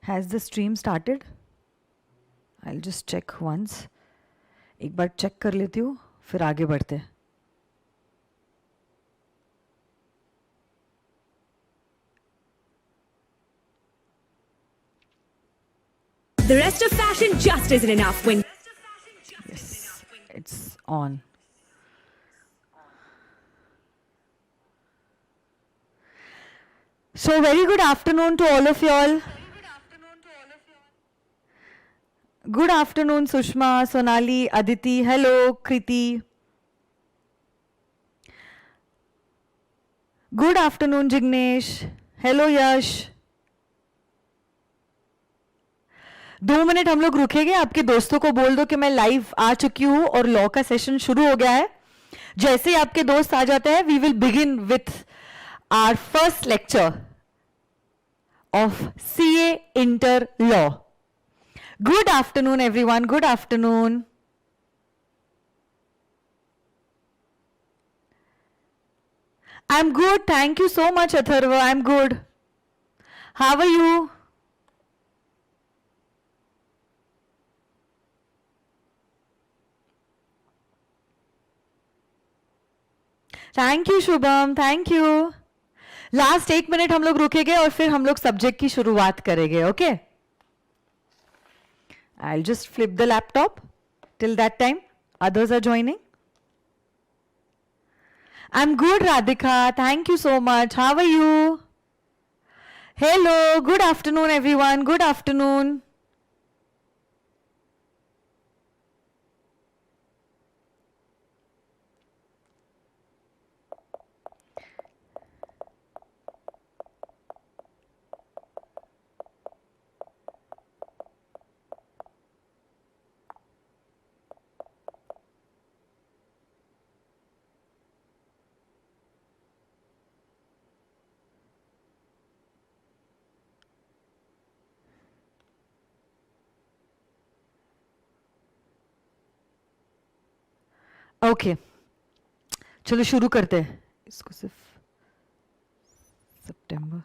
Has the stream started? I'll just check once. एक बार check कर लेती हूँ, फिर आगे बढ़ते हैं. The rest of fashion just isn't enough when... Yes, it's on. So very good afternoon to all of y'all. Good afternoon, Sushma, Sonali, Aditi. Hello, Kriti. Good afternoon, Jignesh. Hello, Yash. 2 minute हम लोग रुकेंगे. आपके दोस्तों को बोल दो कि मैं लाइव आ चुकी हूं और लॉ का सेशन शुरू हो गया है. जैसे ही आपके दोस्त आ जाते हैं, we will begin with our first lecture of CA inter law. Good afternoon, everyone. Good afternoon. I'm good. Thank you so much, Atharva. I'm good. How are you? Thank you, Shubham. Thank you. Last 1 minute हम लोग रुकेंगे और फिर हम लोग subject की शुरुआत करेंगे. Okay? I'll just flip the laptop. Till that time, others are joining. I'm good, Radhika. Thank you so much. How are you? Hello. Good afternoon, everyone. Good afternoon. Okay चलो शुरू करते हैं इसको. सिर्फ सितंबर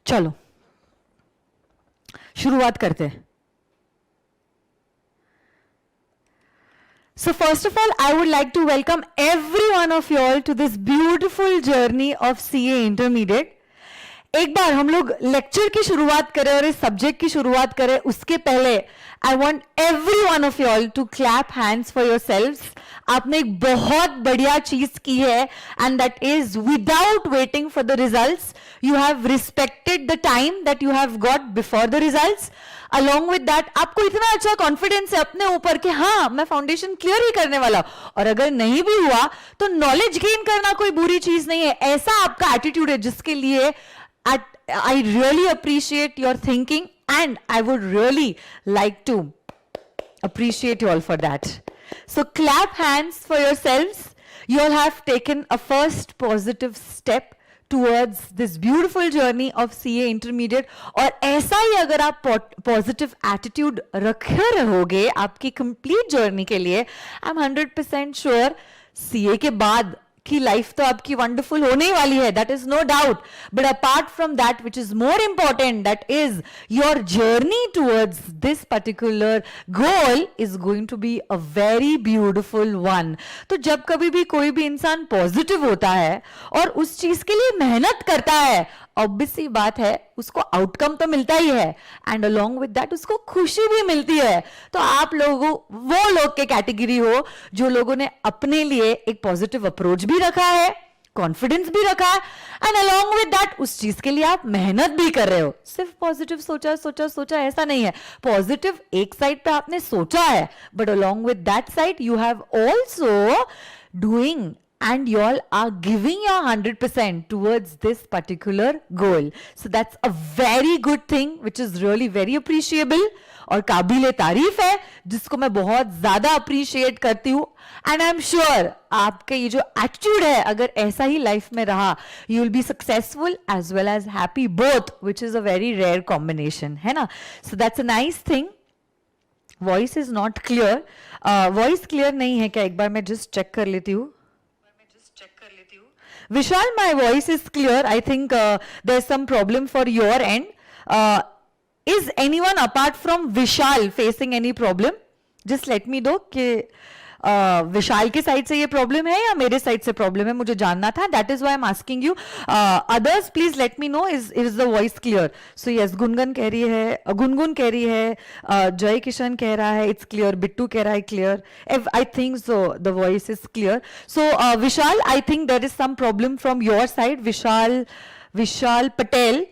चलो शुरुआत करते हैं. So first of all, I would like to welcome every one of you all to this beautiful journey of CA Intermediate. एक बार हम लोग लेक्चर की शुरुआत करें और इस सब्जेक्ट की शुरुआत करें उसके पहले I want every one of you all to clap hands for yourselves. आपने एक बहुत बढ़िया चीज की है and that is without waiting for the results you have respected the time that you have got before the results. Along with that आपको इतना अच्छा कॉन्फिडेंस है अपने ऊपर कि हाँ मैं फाउंडेशन क्लियर ही करने वाला हूं, और अगर नहीं भी हुआ तो नॉलेज गेन करना कोई बुरी चीज नहीं है. ऐसा आपका एटीट्यूड है जिसके लिए I really appreciate your thinking and I would really like to appreciate you all for that. So clap hands for yourselves. You all have taken a first positive step towards this beautiful journey of CA Intermediate. और ऐसा ही अगर आप positive attitude रखे रहोगे आपकी complete journey के लिए, I'm 100% sure CA के बाद की लाइफ तो आपकी वंडरफुल होने ही वाली है. That is no doubt. But apart from that which is more important, that is your journey towards this particular goal is going to be a very beautiful one. तो जब कभी भी कोई भी इंसान पॉजिटिव होता है और उस चीज के लिए मेहनत करता है, ऑब्वियस सी बात है उसको आउटकम तो मिलता ही है एंड अलोंग विद दैट उसको खुशी भी मिलती है. तो आप लोगों वो लोग के कैटेगरी हो जो लोगों ने अपने लिए एक पॉजिटिव अप्रोच भी रखा है, कॉन्फिडेंस भी रखा है एंड अलोंग विद दैट उस चीज के लिए आप मेहनत भी कर रहे हो. सिर्फ पॉजिटिव सोचा सोचा सोचा ऐसा नहीं है. पॉजिटिव एक साइड पे आपने सोचा है but along with that side you have also doing and you all are giving your 100% towards this particular goal. So that's a very good thing which is really very appreciable और काबिले तारीफ है, जिसको मैं बहुत ज्यादा अप्रिशिएट करती हूँ. एंड आई एम श्योर आपके ये जो एटीट्यूड है, अगर ऐसा ही लाइफ में रहा, you will be successful as well as happy both, which is a very rare combination, है ना. So that's a nice thing. Voice is not clear. Voice clear नहीं है क्या? एक बार मैं जस्ट चेक कर लेती हूँ. Vishal, my voice is clear. I think there's some problem for your end. Is anyone apart from Vishal facing any problem? Just let me know कि विशाल के साइड से ये प्रॉब्लम है या मेरे साइड से प्रॉब्लम है, मुझे जानना था. That is why I am asking you. Others please let me know is the voice clear. So yes, Gungun कह रही है, गुनगुन कह रही है, जय किशन कह रहा है इट्स क्लियर, बिट्टू कह रहा है clear. I think so the voice is clear. So Vishal, I think there is some problem from your side. Vishal Patel,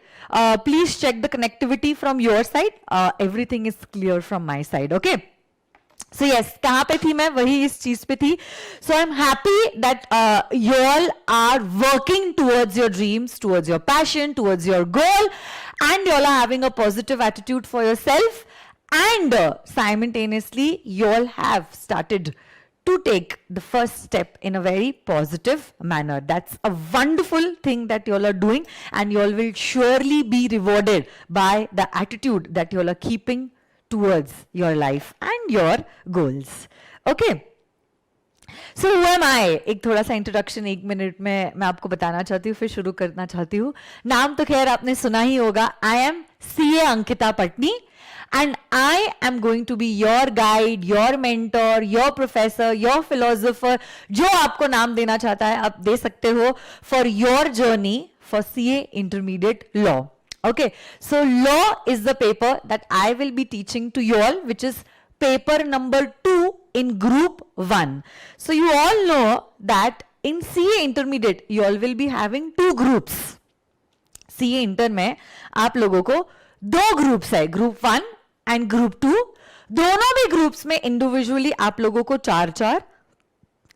please check the connectivity from your side. Everything is clear from my side. Okay. So yes, कहाँ पे थी मैं? वही इस चीज पे थी. So I'm happy that you all are working towards your dreams, towards your passion, towards your goal, and you all are having a positive attitude for yourself. And simultaneously, you all have started to take the first step in a very positive manner. That's a wonderful thing that you all are doing, and you all will surely be rewarded by the attitude that you all are keeping towards your life and your goals. Okay. So who am I? एक थोड़ा सा introduction 1 minute में मैं आपको बताना चाहती हूँ, फिर शुरू करना चाहती हूँ. नाम तो खैर आपने सुना ही होगा. I am CA Ankita Patni. And I am going to be your guide, your mentor, your professor, your philosopher, जो आपको नाम देना चाहता है आप दे सकते हो, for your journey for CA Intermediate Law. Okay, so law is the paper that I will be teaching to you all, which is paper number 2 in group 1. So you all know that in CA Intermediate you all will be having 2 groups. CA Inter में आप लोगों को 2 groups है, group 1 and group 2. दोनों भी groups में individually आप लोगों को 4-4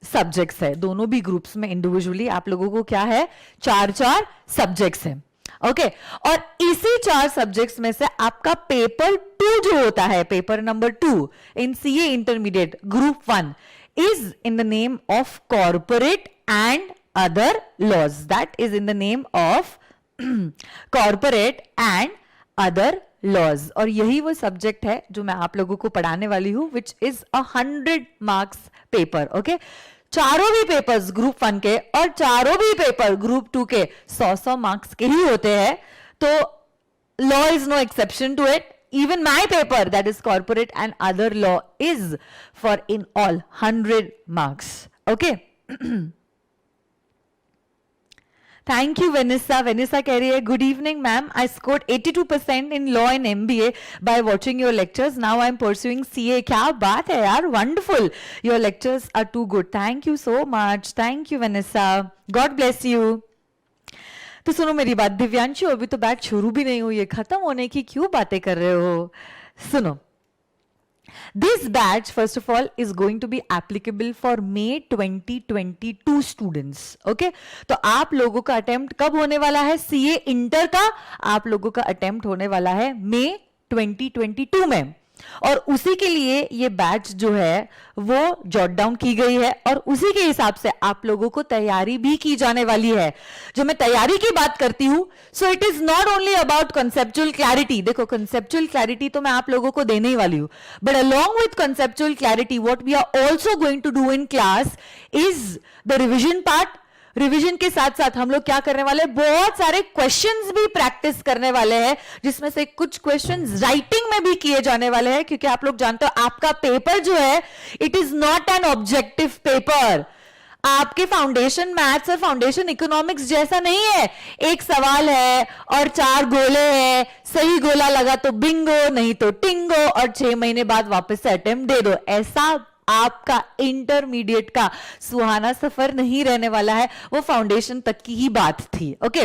सब्जेक्ट्स है. दोनों भी ग्रुप्स में इंडिविजुअली आप लोगों को क्या है? 4-4 सब्जेक्ट्स है. ओके, और इसी 4 सब्जेक्ट्स में से आपका पेपर 2 जो होता है, paper number 2 in CA intermediate group 1 is in the name of corporate and other laws. That is in the name of corporate and other laws. और यही वो सब्जेक्ट है जो मैं आप लोगों को पढ़ाने वाली हूं, which is 100 marks paper. Okay, चारों भी पेपर्स ग्रुप 1 के और चारों भी पेपर ग्रुप 2 के 100-100 मार्क्स के ही होते हैं. तो law is no exception to it. Even my paper, that is corporate and other law, is for in all 100 marks. Okay. Thank you, Vanessa. Vanessa कह रही है, good evening, ma'am. I scored 82% in law and MBA by watching your lectures. Now I'm pursuing CA. क्या बात है यार, wonderful. Your lectures are too good. Thank you so much. Thank you, Vanessa. God bless you. तो सुनो मेरी बात, दिव्यांशु, अभी तो बैच शुरू भी नहीं हुई है, खत्म होने की क्यों बातें कर रहे हो? सुनो, this batch first of all is going to be applicable for May 2022 students. Okay, तो आप लोगों का अटेम्प्ट कब होने वाला है? CA इंटर का आप लोगों का अटेम्प्ट होने वाला है May 2022 में, और उसी के लिए ये बैच जो है वो जॉट डाउन की गई है और उसी के हिसाब से आप लोगों को तैयारी भी की जाने वाली है. जो मैं तैयारी की बात करती हूं, so it is not only about conceptual clarity. देखो, कंसेप्चुअल क्लैरिटी तो मैं आप लोगों को देने ही वाली हूं, but along with conceptual clarity what we are also going to do in class is the revision part. Revision के साथ साथ हम लोग क्या करने वाले हैं? बहुत सारे क्वेश्चंस भी प्रैक्टिस करने वाले हैं, जिसमें से कुछ क्वेश्चंस राइटिंग में भी किए जाने वाले हैं, क्योंकि आप लोग जानते हो आपका पेपर जो है it is not an objective paper. आपके फाउंडेशन मैथ्स और फाउंडेशन इकोनॉमिक्स जैसा नहीं है. एक सवाल है और 4 गोले हैं, सही गोला लगा तो बिंगो, नहीं तो टिंगो, और 6 महीने बाद वापस से अटेम्प्ट दे दो. ऐसा आपका इंटरमीडिएट का सुहाना सफर नहीं रहने वाला है. वो फाउंडेशन तक की ही बात थी. ओके,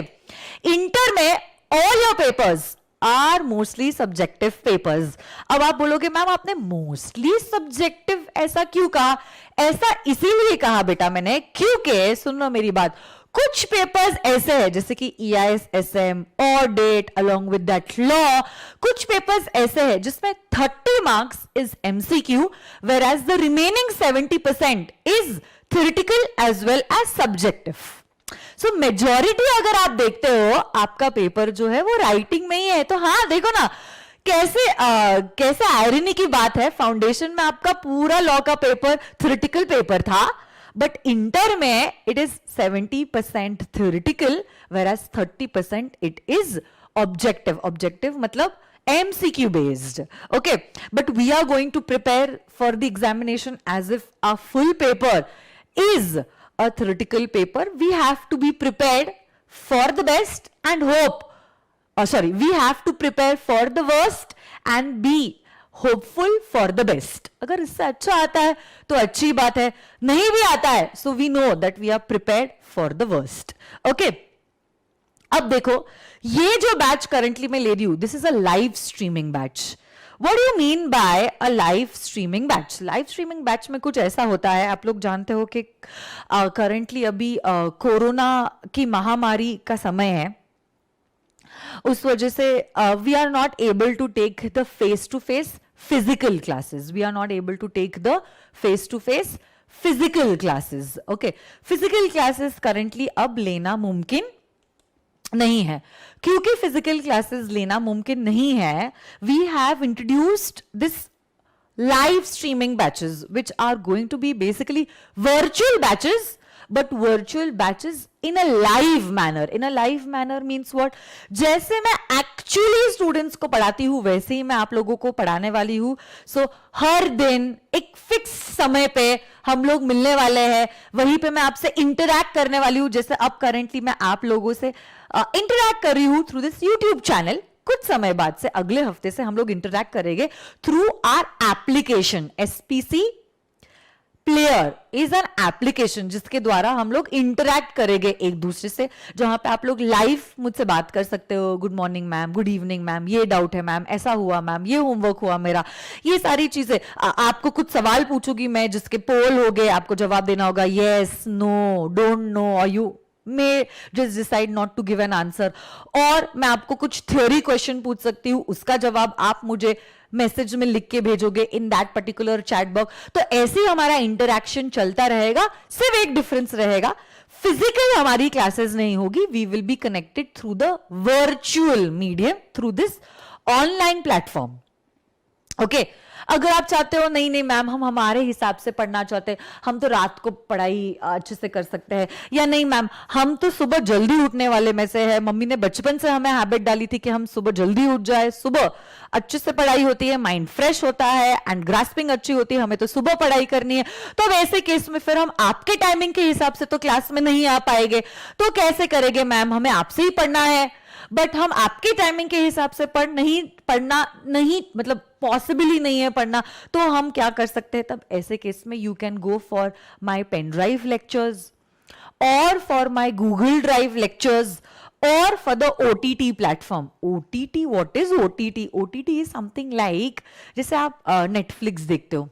इंटर में all your papers are mostly subjective papers. अब आप बोलोगे मैम आपने मोस्टली सब्जेक्टिव ऐसा क्यों कहा? ऐसा इसीलिए कहा बेटा मैंने क्योंकि सुन लो मेरी बात, कुछ पेपर्स ऐसे हैं जैसे कि EIS-SM, audit along with that law, कुछ पेपर्स ऐसे हैं जिसमें 30 marks is MCQ whereas the remaining 70% is theoretical as well as subjective. So majority अगर आप देखते हो आपका पेपर जो है वो राइटिंग में ही है। तो हाँ देखो ना कैसे आयरनी की बात है, फाउंडेशन में आपका पूरा लॉ का पेपर थ्योरेटिकल पेपर था, बट इंटर में it is 70% theoretical whereas 30% it is objective. Objective मतलब MCQ based, okay, but we are going to prepare for the examination as if a full paper is a theoretical paper. We have to be prepared for the best and hope, we have to prepare for the worst and be hopeful for the best. अगर इससे अच्छा आता है तो अच्छी बात है, नहीं भी आता है so we know that we are prepared for the worst. Okay. अब देखो ये जो बैच करंटली मैं ले रही हूं, this is a live streaming batch. What do you mean by a live streaming batch? Live streaming batch में कुछ ऐसा होता है, आप लोग जानते हो कि करंटली अभी कोरोना की महामारी का समय है, उस वजह से we are not able to take the face to face physical classes, we are not able to take the face to face physical classes. Okay, physical classes currently अब लेना मुमकिन नहीं है। क्योंकि फिजिकल क्लासेस लेना मुमकिन नहीं है, we have introduced this live streaming batches which are going to be basically virtual batches, but virtual batches in a live manner. In a live manner means what? जैसे मैं actually students को पढ़ाती हूँ वैसे ही मैं आप लोगों को पढ़ाने वाली हूँ। So हर दिन एक फिक्स समय पे हम लोग मिलने वाले हैं, वहीं पे मैं आपसे इंटरैक्ट करने वाली हूँ। जैसे अब करंटली मैं आप लोगों से इंटरैक्ट कर रही हूँ थ्रू दिस यूट्यूब चैनल, कुछ समय बाद से अगले हफ्ते से हम लोग इंटरैक्ट करेंगे through our application. SPC player is an application जिसके द्वारा हम लोग इंटरैक्ट करेंगे एक दूसरे से, जहां पे आप लोग लाइव मुझसे बात कर सकते हो। Good morning ma'am, good evening ma'am, ये डाउट है मैम, ऐसा हुआ मैम, ये होमवर्क हुआ मेरा, ये सारी चीजें। आपको कुछ सवाल पूछूंगी मैं जिसके पोल हो गए, आपको जवाब देना होगा यस, नो, डोंट नो, और you may just decide not to give an answer। और मैं आपको कुछ थ्योरी क्वेश्चन पूछ सकती हूँ, उसका जवाब आप मुझे मैसेज में लिख के भेजोगे इन दैट पर्टिकुलर चैट बॉक्स। तो ऐसे ही हमारा इंटरैक्शन चलता रहेगा। सिर्फ एक डिफरेंस रहेगा, फिजिकल हमारी क्लासेस नहीं होगी, we will be connected through the virtual medium, through this online platform. Okay, अगर आप चाहते हो नहीं नहीं मैम हम हमारे हिसाब से पढ़ना चाहते हैं, हम तो रात को पढ़ाई अच्छे से कर सकते हैं, या नहीं मैम हम तो सुबह जल्दी उठने वाले में से है, मम्मी ने बचपन से हमें हैबिट डाली थी कि हम सुबह जल्दी उठ जाए, सुबह अच्छे से पढ़ाई होती है, माइंड फ्रेश होता है एंड ग्रास्पिंग अच्छी होती है, हमें तो सुबह पढ़ाई करनी है। तो अब ऐसे केस में फिर हम आपके टाइमिंग के हिसाब से तो क्लास में नहीं आ पाएंगे, तो कैसे करेंगे मैम, हमें आपसे ही पढ़ना है, बट हम आपके टाइमिंग के हिसाब से पढ़ना नहीं मतलब पॉसिबल ही नहीं है पढ़ना, तो हम क्या कर सकते हैं? तब ऐसे केस में you can go for my pen drive lectures और for my Google drive lectures और for the OTT platform. OTT, what is OTT? OTT is something like जैसे आप नेटफ्लिक्स देखते हो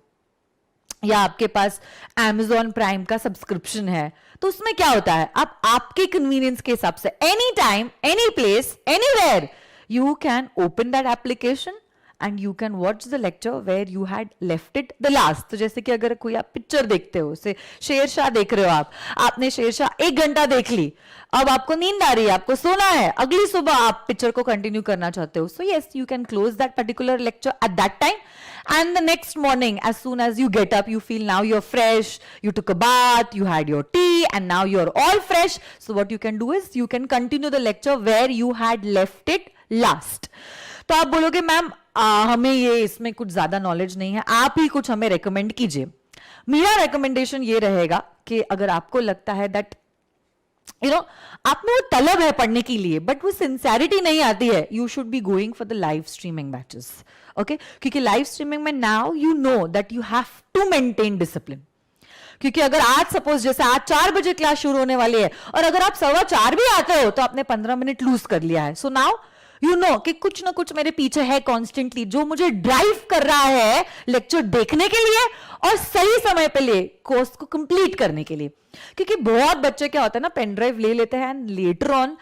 या आपके पास Amazon प्राइम का सब्सक्रिप्शन है, तो उसमें क्या होता है, आप आपके कन्वीनियंस के हिसाब से any time, any place, anywhere you can open that application and you can watch the lecture where you had left it the last. तो जैसे कि अगर कोई आप पिक्चर देखते हो, से शेरशाह देख रहे हो, आपने शेरशाह 1 घंटा देख ली, अब आपको नींद आ रही है, आपको सोना है, अगली सुबह आप पिक्चर को कंटिन्यू करना चाहते हो, so yes you can close that particular lecture at that time, and the next morning as soon as you get up you feel now you're fresh, you took a bath, you had your tea and now you're all fresh, so what you can do is you can continue the lecture where you had left it last। तो आप बोलोगे ma'am हमें ये इसमें कुछ ज्यादा knowledge नहीं है, आप ही कुछ हमें रेकमेंड कीजिए। मेरा रेकमेंडेशन ये रहेगा कि अगर आपको लगता है दैट आप में वो तलब है पढ़ने के लिए बट वो सिंसियरिटी नहीं आती है, you should be going for the live streaming batches. Okay, क्योंकि लाइव स्ट्रीमिंग में now you know that you have to maintain discipline. क्योंकि अगर आज सपोज जैसे आज 4 बजे क्लास शुरू होने वाली है और अगर आप 4:15 भी आते हो तो आपने 15 मिनट लूज कर लिया है, सो नाउ यू नो कि कुछ ना कुछ मेरे पीछे है कॉन्स्टेंटली जो मुझे ड्राइव कर रहा है लेक्चर देखने के लिए और सही समय पे ले कोर्स को कंप्लीट करने के लिए। क्योंकि बहुत बच्चे क्या होता है ना, पेन ड्राइव ले लेते हैं एंड लेटर ऑन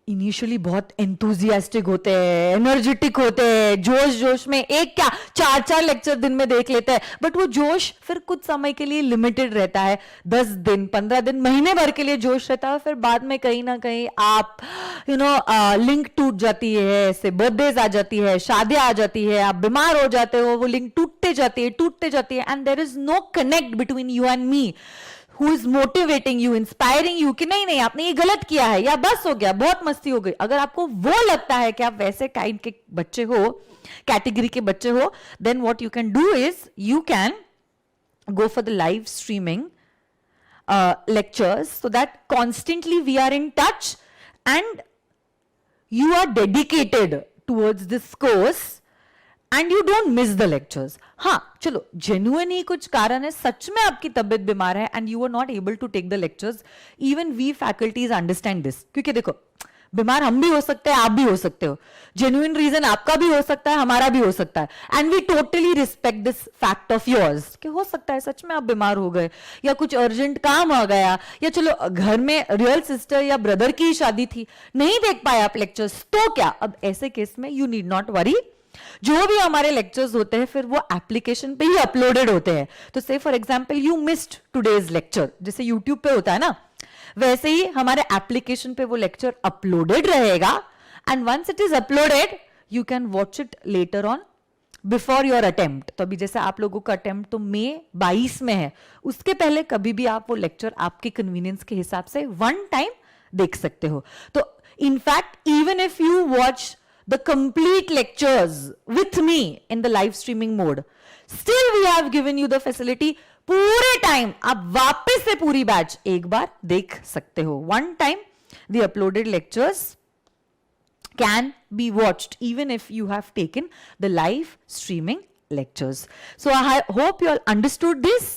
इनिशियली बहुत एंथुजियास्टिक होते हैं, एनर्जेटिक होते हैं, जोश जोश में एक क्या 4-4 लेक्चर दिन में देख लेते हैं, बट वो जोश फिर कुछ समय के लिए लिमिटेड रहता है, 10 दिन 15 दिन महीने भर के लिए जोश रहता है, फिर बाद में कहीं ना कहीं आप लिंक टूट जाती है, ऐसे बर्थडेज आ जाती है, शादियां आ जाती है, आप बीमार हो जाते हो, वो लिंक टूटते जाती है and there is no connect between you and me who is motivating you, inspiring you कि नहीं आपने ये गलत किया है या बस हो गया, बहुत मस्ती हो गई। अगर आपको वो लगता है कि आप वैसे काइंड के बच्चे हो, कैटेगरी के बच्चे हो, then what you can do is you can go for the live streaming lectures so that constantly we are in touch and you are dedicated towards this course and you don't miss the lectures. हाँ चलो, genuine ही कुछ कारण है, सच में आपकी तबियत बीमार है and you are not able to take the lectures, even we faculties understand this. क्योंकि देखो, बीमार हम भी हो सकते हैं, आप भी हो सकते हो, जेन्युइन रीजन आपका भी हो सकता है, हमारा भी हो सकता है, and we totally respect this fact of yours कि हो सकता है सच में आप बीमार हो गए या कुछ अर्जेंट काम आ गया, या चलो घर में रियल सिस्टर या ब्रदर की शादी थी, नहीं देख पाए आप लेक्चर्स, तो क्या, अब ऐसे केस में यू नीड नॉट वरी। जो भी हमारे लेक्चर्स होते हैं फिर वो एप्लीकेशन पे ही अपलोडेड होते हैं। तो से for example you missed today's lecture, जैसे यूट्यूब पे होता है ना, वैसे ही हमारे एप्लीकेशन पे वो लेक्चर अपलोडेड रहेगा and once it is uploaded you can watch it later on before your attempt. तो अभी जैसे आप लोगों का अटेम्प्ट तो मई 22 में है, उसके पहले कभी भी आप वो लेक्चर आपके कन्वीनियंस के हिसाब से वन टाइम देख सकते हो। तो in fact even if you watch the complete lectures with me in the live streaming mode, still we have given you the facility, पूरे टाइम आप वापस से पूरी बैच एक बार देख सकते हो। one time the uploaded lectures can be watched even if you have taken the live streaming lectures. So I hope you all understood this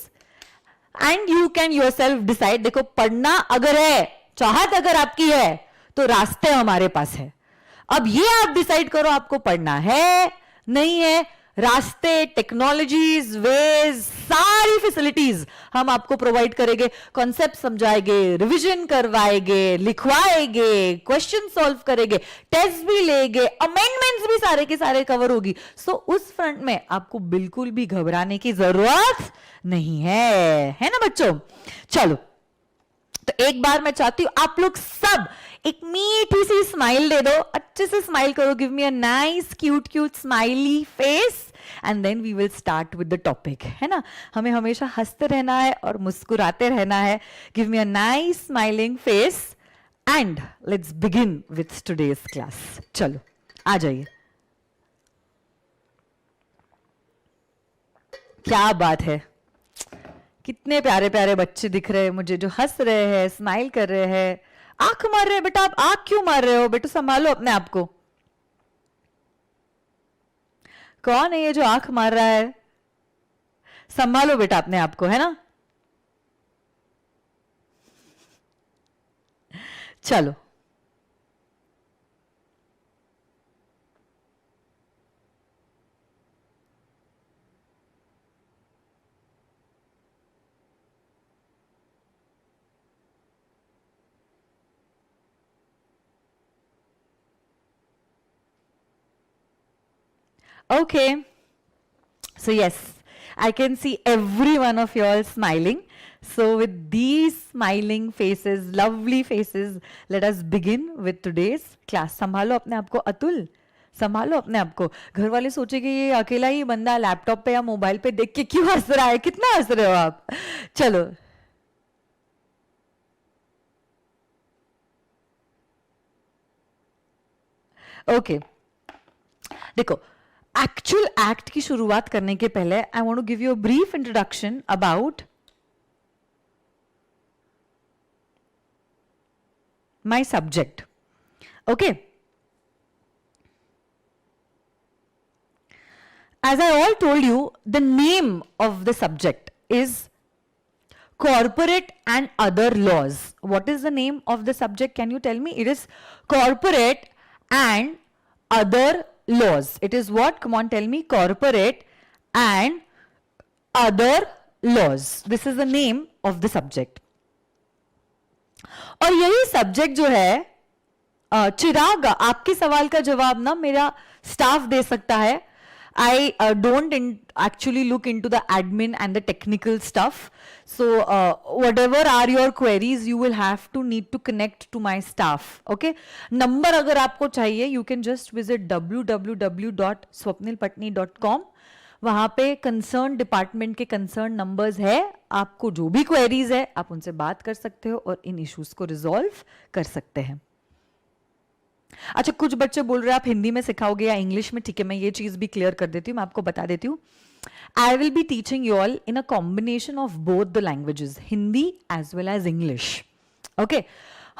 and you can yourself decide। देखो, पढ़ना अगर है, चाहत अगर आपकी है तो रास्ते हमारे पास है। अब ये आप डिसाइड करो आपको पढ़ना है नहीं है। रास्ते, टेक्नोलॉजीज, वेज, सारी फैसिलिटीज हम आपको प्रोवाइड करेंगे, कॉन्सेप्ट समझाएंगे, रिवीजन करवाएंगे, लिखवाएंगे, क्वेश्चन सॉल्व करेंगे, टेस्ट भी लेंगे, अमेंडमेंट्स भी सारे के सारे कवर होगी। सो उस फ्रंट में आपको बिल्कुल भी घबराने की जरूरत नहीं है ना बच्चों। चलो, तो एक बार मैं चाहती हूं आप लोग सब एक मीठी सी स्माइल दे दो, अच्छे से स्माइल करो, give me a nice cute smiley face and then we will start with the topic, है ना। हमें हमेशा हंसते रहना है और मुस्कुराते रहना है। Give me a nice smiling face and let's begin with today's class. चलो आ जाइए। क्या बात है, कितने प्यारे प्यारे बच्चे दिख रहे हैं मुझे जो हंस रहे हैं, स्माइल कर रहे हैं। आंख मार रहे हैं बेटा, आप आंख क्यों मार रहे हो बेटा, संभालो अपने आप को। कौन है ये जो आंख मार रहा है, संभालो बेटा अपने आप को, है ना। चलो okay, so yes, I can see every one of you all smiling. So with these smiling faces, lovely faces, let us begin with today's class. संभालो अपने आप को अतुल, संभालो अपने आप को। घर वाले सोचेंगे ये अकेला ही बंदा लैपटॉप पे या मोबाइल पे देख के क्यों हंस रहा है, कितना हंस रहे हो आप। चलो ओके, देखो एक्चुअल एक्ट की शुरुआत करने के पहले I want to give you a brief introduction about my subject. Okay, as I all told you, the name of the subject is corporate and other laws. What is the name of the subject? Can you tell me? It is corporate and other laws. It is what? Come on, tell me. Corporate and other laws. This is the name of the subject. और यही subject जो है चिराग, आपके सवाल का जवाब ना मेरा स्टाफ दे सकता है. I don't actually look into the admin and the technical stuff. So whatever are your queries, you will have to need to connect to my staff. Okay? Number अगर आपको चाहिए, you can just visit www.swapnilpatni.com. वहां पे concern department के concern numbers है. आपको जो भी क्वेरीज है आप उनसे बात कर सकते हो और इन इश्यूज को रिजॉल्व कर सकते हैं. अच्छा, कुछ बच्चे बोल रहे हैं आप हिंदी में सिखाओगे या इंग्लिश में. ठीक है, मैं ये चीज भी क्लियर कर देती हूँ, मैं आपको बता देती हूँ. I will be teaching you all in a combination of both the languages, Hindi as well as English. Okay,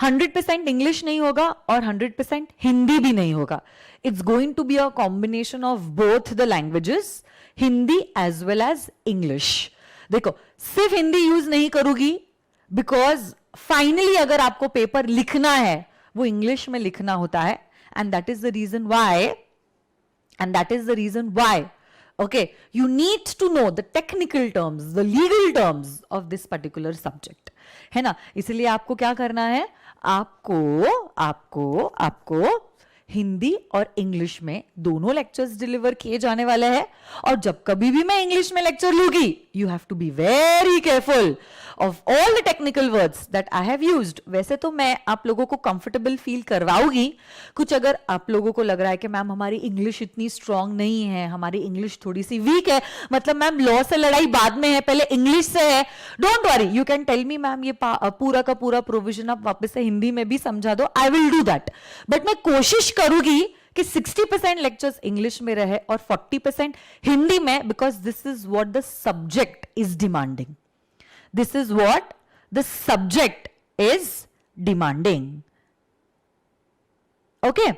100% English नहीं होगा और 100% हिंदी भी नहीं होगा. It's going to be a combination of both the languages, Hindi as well as English. देखो, सिर्फ Hindi use नहीं करूंगी बिकॉज फाइनली अगर आपको पेपर लिखना है वो इंग्लिश में लिखना होता है. And that is the reason why okay, you need to know the technical terms, the legal terms of this particular subject, है ना. इसलिए आपको क्या करना है, आपको हिंदी और इंग्लिश में दोनों लेक्चर्स डिलीवर किए जाने वाले हैं. और जब कभी भी मैं इंग्लिश में लेक्चर लूंगी, you have to be very careful of all the technical words that I have used. वैसे तो मैं आप लोगों को कंफर्टेबल फील करवाऊंगी. कुछ अगर आप लोगों को लग रहा है कि मैम हमारी इंग्लिश इतनी स्ट्रांग नहीं है, हमारी इंग्लिश थोड़ी सी वीक है, मतलब मैम लॉ से लड़ाई बाद में है, पहले इंग्लिश से है, don't worry, you can tell me ma'am ये पूरा का पूरा प्रोविजन आप वापस से हिंदी में भी समझा दो. I will do that. But मैं कोशिश करूंगी कि 60% लेक्चर्स इंग्लिश में रहे और 40% हिंदी में, because this is what the subject is demanding. This is what the subject is demanding. Okay?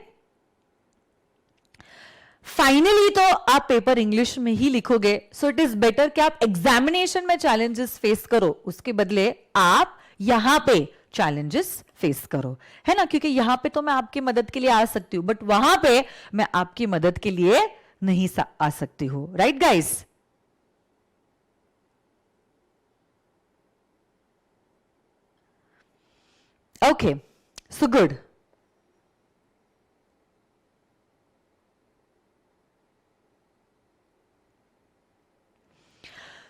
Finally तो आप पेपर इंग्लिश में ही लिखोगे. सो इट इज बेटर कि आप एग्जामिनेशन में चैलेंजेस फेस करो, उसके बदले आप यहां पे चैलेंजेस फेस करो, है ना. क्योंकि यहां पे तो मैं आपकी मदद के लिए आ सकती हूं, बट वहां पे मैं आपकी मदद के लिए नहीं आ सकती हूं. Right guys? Okay, so good.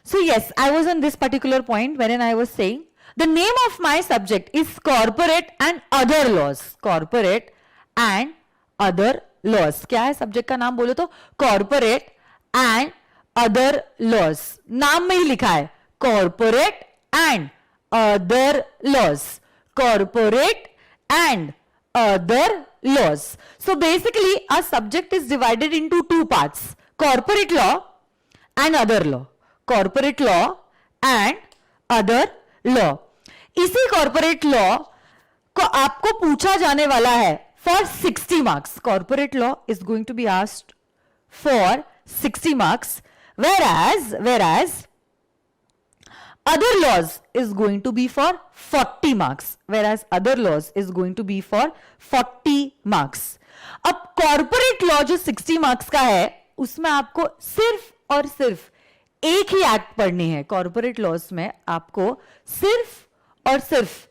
So yes, I was on this particular point wherein I was saying the name of my subject is corporate and other laws. Corporate and other laws. क्या है subject का नाम बोलो तो? Corporate and other laws. नाम में ही लिखा है corporate and other laws. Corporate and other laws. So basically our subject is divided into two parts, corporate law and other law. Corporate law and other law. इसी corporate law को आपको पूछा जाने वाला है for 60 marks. Corporate law is going to be asked for 60 marks, whereas other laws is going to be for 40 marks. Whereas other laws is going to be for 40 marks. अब corporate law जो 60 marks का है, उसमें आपको सिर्फ और सिर्फ एक ही एक्ट पढ़नी है. corporate laws में आपको सिर्फ और सिर्फ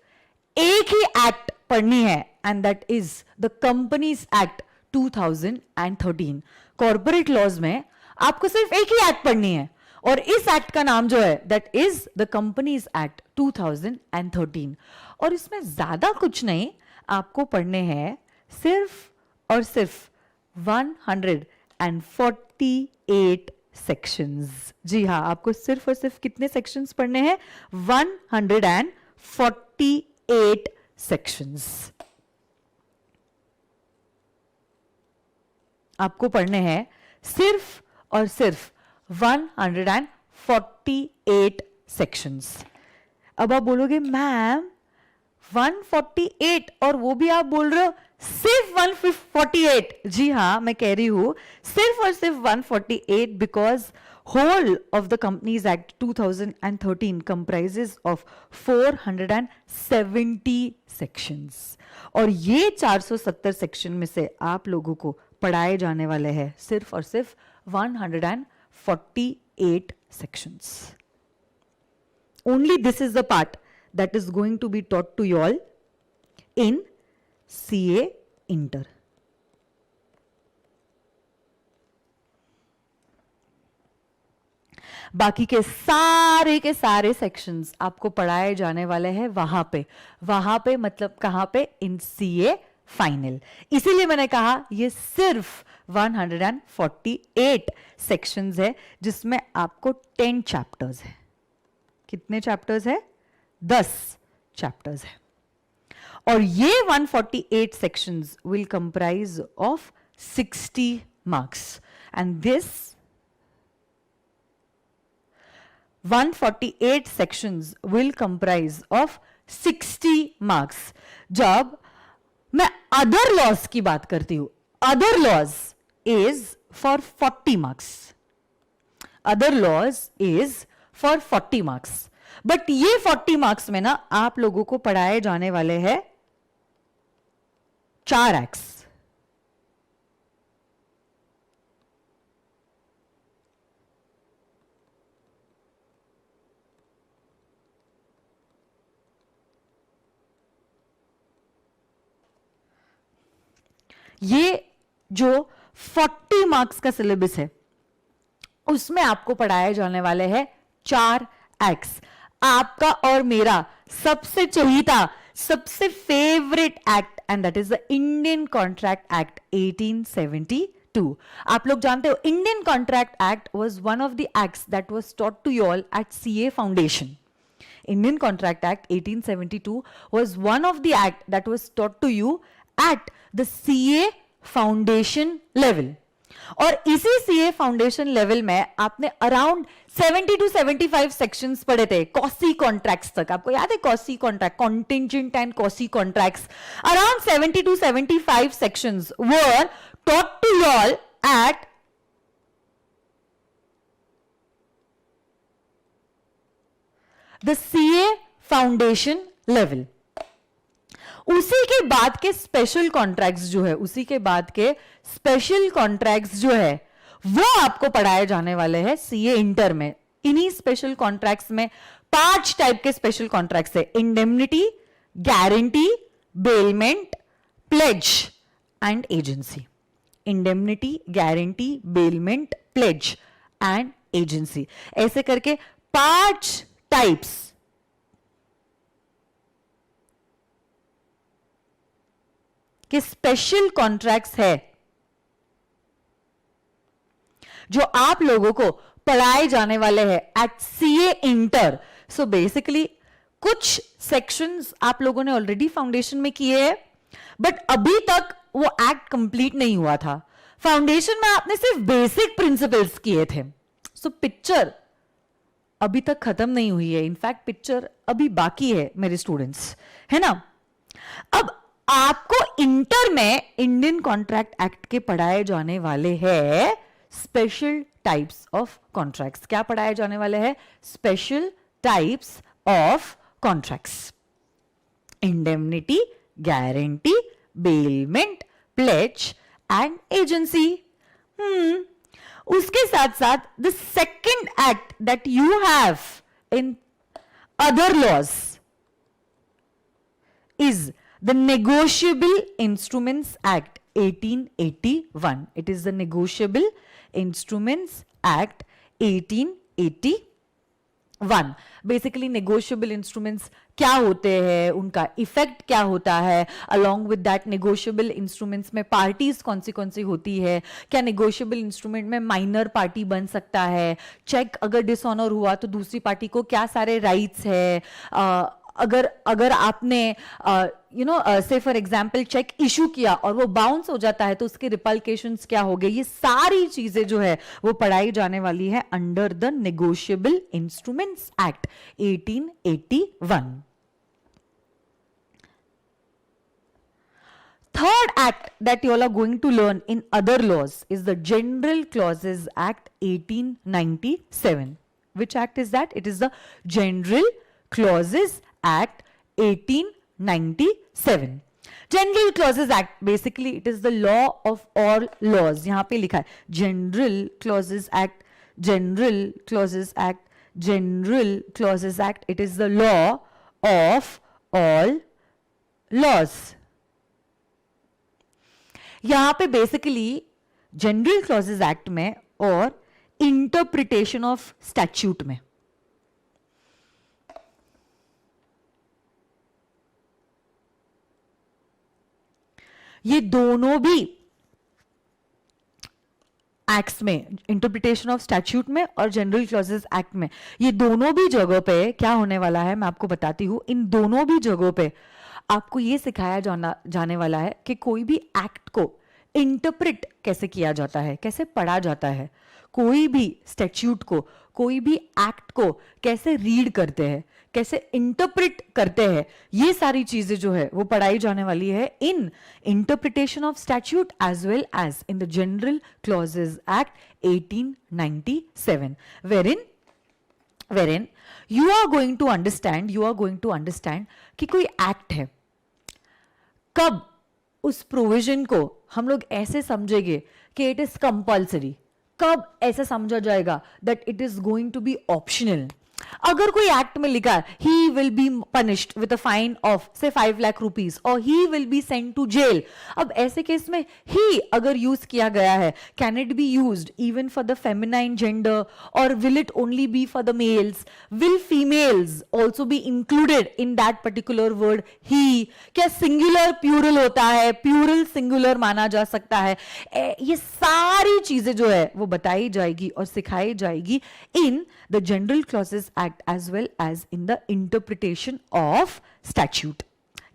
एक ही एक्ट पढ़नी है, and that is the Companies Act 2013. corporate laws में आपको सिर्फ एक ही एक्ट पढ़नी है और इस एक्ट का नाम जो है that is the companies act 2013. और इसमें ज्यादा कुछ नहीं, आपको पढ़ने हैं सिर्फ और सिर्फ 148 सेक्शंस. जी हाँ, आपको सिर्फ और सिर्फ कितने सेक्शंस पढ़ने हैं? 148 सेक्शंस आपको पढ़ने हैं, सिर्फ और सिर्फ 148 सेक्शंस. अब आप बोलोगे मैम 148 और वो भी आप बोल रहे हो सिर्फ 148. जी हाँ, मैं कह रही हूं सिर्फ और सिर्फ 148 because whole of the Companies Act 2013 comprises of 470 sections, और ये 470 सेक्शन में से आप लोगों को पढ़ाए जाने वाले हैं सिर्फ और सिर्फ 148 sections. Only this is the part that is going to be taught to you all in CA Inter. बाकी के सारे सेक्शंस आपको पढ़ाए जाने वाले हैं वहां पे मतलब कहां पे, इन CA फाइनल. इसीलिए मैंने कहा ये सिर्फ 148 सेक्शंस है जिसमें आपको 10 चैप्टर्स है. कितने चैप्टर्स है? 10 चैप्टर्स है. और ये 148 sections will comprise of 60 marks, and this 148 sections will comprise of 60 marks. जब मैं other laws की बात करती हूं, other laws is for 40 marks. Other laws is for 40 marks. But ये 40 marks में ना आप लोगों को पढ़ाए जाने वाले हैं 4 acts. ये जो 40 मार्क्स का सिलेबस है उसमें आपको पढ़ाए जाने वाले हैं 4 एक्ट्स. आपका और मेरा सबसे चहीता, सबसे favourite act, and that is the Indian contract act 1872. आप लोग जानते हो Indian contract act was one of the acts that was taught to you all at CA foundation. Indian Contract Act 1872 was one of the act that was taught to you at the CA foundation level. और इसी CA foundation level में आपने around 70 to 75 sections पढ़े थे quasi contracts तक. आपको याद है quasi contract, contingent and quasi contracts. Around 70 to 75 sections were taught to you all at the CA foundation level. उसी के बाद के स्पेशल कॉन्ट्रैक्ट्स जो है, उसी के बाद के स्पेशल कॉन्ट्रैक्ट्स जो है वो आपको पढ़ाए जाने वाले हैं CA इंटर में. इन्हीं स्पेशल कॉन्ट्रैक्ट्स में 5 टाइप के स्पेशल कॉन्ट्रैक्ट्स है: indemnity, guarantee, bailment, pledge and agency. Indemnity, guarantee, bailment, pledge and agency, ऐसे करके 5 टाइप्स के स्पेशल कॉन्ट्रैक्ट्स है जो आप लोगों को पढ़ाए जाने वाले हैं at CA inter. So basically कुछ सेक्शंस आप लोगों ने ऑलरेडी फाउंडेशन में किए हैं, बट अभी तक वो एक्ट कंप्लीट नहीं हुआ था. फाउंडेशन में आपने सिर्फ बेसिक प्रिंसिपल्स किए थे. सो पिक्चर अभी तक खत्म नहीं हुई है. इनफैक्ट पिक्चर अभी बाकी है मेरे स्टूडेंट्स, है ना. अब आपको इंटर में इंडियन कॉन्ट्रैक्ट एक्ट के पढ़ाए जाने वाले हैं स्पेशल टाइप्स ऑफ कॉन्ट्रैक्ट्स. क्या पढ़ाए जाने वाले हैं? Special types of contracts. Indemnity, guarantee, bailment, pledge and agency. उसके साथ साथ the second act that you have in other laws is the Negotiable Instruments Act 1881. It is the Negotiable Instruments Act 1881. Basically negotiable instruments क्या होते हैं, उनका effect क्या होता है, along with that negotiable instruments में पार्टीज कौन सी होती है, क्या negotiable instrument में माइनर पार्टी बन सकता है, चेक अगर डिसऑनर हुआ तो दूसरी पार्टी को क्या सारे राइट्स है, अगर आपने से फॉर एग्जांपल चेक इशू किया और वो बाउंस हो जाता है तो उसके रिपल्केशंस क्या हो गए. ये सारी चीजें जो है वो पढ़ाई जाने वाली है under the negotiable instruments act 1881. third act that you all are going to learn in other laws is the General Clauses Act 1897. Which act is that? It is the General Clauses Act 1897. General Clauses Act, basically it is the law of all laws. यहाँ पे लिखा है General Clauses Act, General Clauses Act, General Clauses Act. It is the law of all laws. यहाँ पे basically general clauses act में और interpretation of statute में ये दोनों भी एक्ट्स में, इंटरप्रिटेशन ऑफ स्टैट्यूट में और जनरल क्लॉजेज एक्ट में, ये दोनों भी जगहों पे क्या होने वाला है मैं आपको बताती हूं. इन दोनों भी जगहों पे आपको ये सिखाया जाने वाला है कि कोई भी एक्ट को इंटरप्रेट कैसे किया जाता है, कैसे पढ़ा जाता है, कोई भी स्टैट्यूट को, कोई भी एक्ट को कैसे रीड करते हैं, कैसे इंटरप्रेट करते हैं. ये सारी चीजें जो है वो पढ़ाई जाने वाली है in interpretation of statute as well as in the general clauses act 1897, wherein you are going to understand कि कोई एक्ट है, कब उस प्रोविजन को हम लोग ऐसे समझेंगे कि इट इज कंपल्सरी, कब ऐसा समझा जाएगा that it is going to be optional. अगर कोई एक्ट में लिखा है he will be punished with a fine of से 5 लाख रुपीज और he will be sent to jail, अब ऐसे केस में ही अगर यूज किया गया है, can it be used even for the feminine gender और will it only be for the males, will females also be included in that particular word ही, क्या सिंगुलर प्यूरल होता है, प्यूरल सिंगुलर माना जा सकता है. ये सारी चीजें जो है वो बताई जाएगी और सिखाई जाएगी इन the general clauses Act as well as in the interpretation of statute.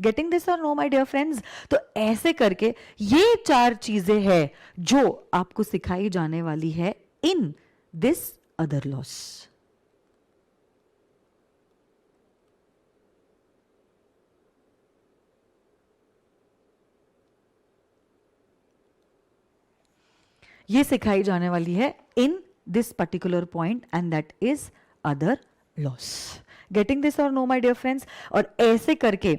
Getting this or no, my dear friends? तो ऐसे करके ये 4 चीजें हैं जो आपको सिखाई जाने वाली है in this other laws. ये सिखाई जाने वाली है in this particular point and that is other laws. Getting this or no, my dear friends? और ऐसे करके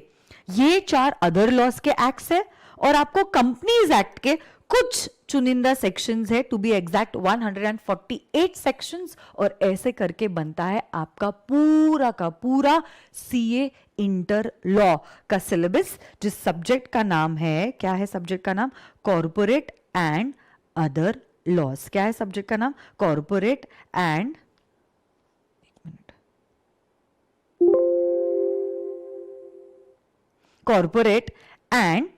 ये 4 अदर लॉस के एक्ट्स है और आपको कंपनीज एक्ट के कुछ चुनिंदा सेक्शंस है, टू बी एग्जैक्ट 148 सेक्शंस, और ऐसे करके बनता है आपका पूरा का पूरा सीए इंटर लॉ का सिलेबस, जिस सब्जेक्ट का नाम है, क्या है सब्जेक्ट का नाम? Corporate and other laws. क्या है सब्जेक्ट का नाम? Corporate and corporate and